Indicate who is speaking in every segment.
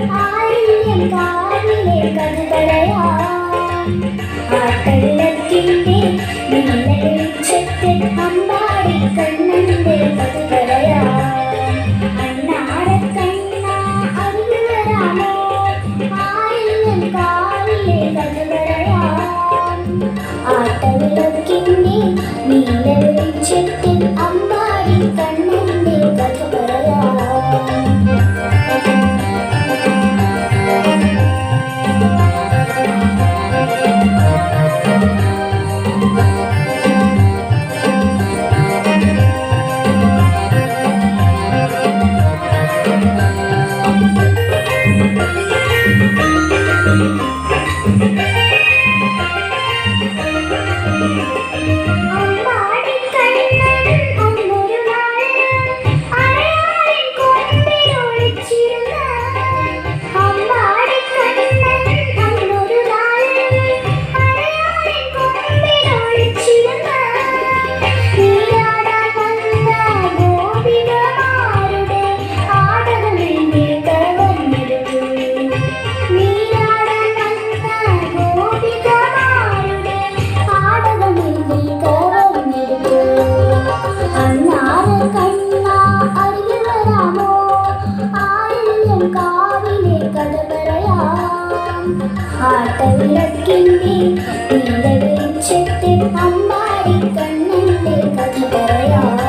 Speaker 1: ആയിരം കാവിലെ കഥ പറയാം. ആട്ടവിളക്കിന്റെ നീല വെളിച്ചത്തിൽ അമ്പാടി കണ്ണന്റെ കഥ പറയാം. അണ്ണാടക്കണ്ണ അറിഞ്ഞു വരാമോ? ആയിരം കാവിലെ കഥ പറയാം. ആട്ടവിളക്കിന്റെ നീല വെളിച്ചത്തിൽ അമ്പാടി കണ്ണന്റെ കഥ പറയാം. ആട്ടവിളക്കിന്റെ നീല വെളിച്ചത്തിൽ അമ്പാടി കണ്ണന്റെ കഥ പറയാം.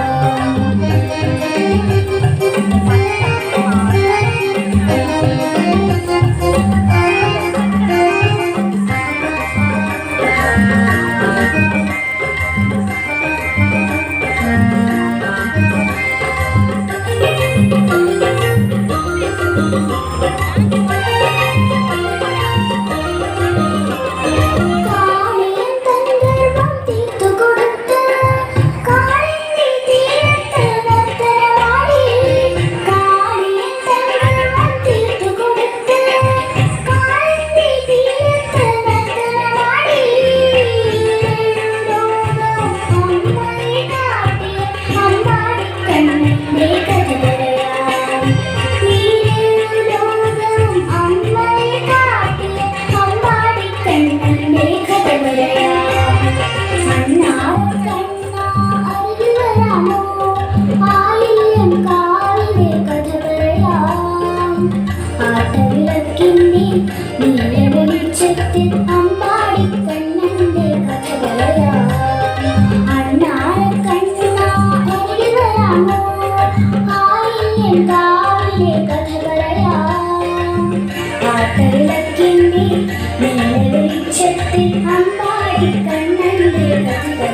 Speaker 1: ആട്ടവിളക്കിന്റെ നീല വെളിച്ചത്തിൽ അമ്പാടി കണ്ണന്റെ കഥ പറയാം. അണ്ണാടക്കണ്ണ അറിഞ്ഞു വരാമോ? ആയിരം കാവിലെ കഥ പറയാം. ആട്ടവിളക്കിന്റെ നീല വെളിച്ചത്തിൽ അമ്പാടി കണ്ണന്റെ കഥ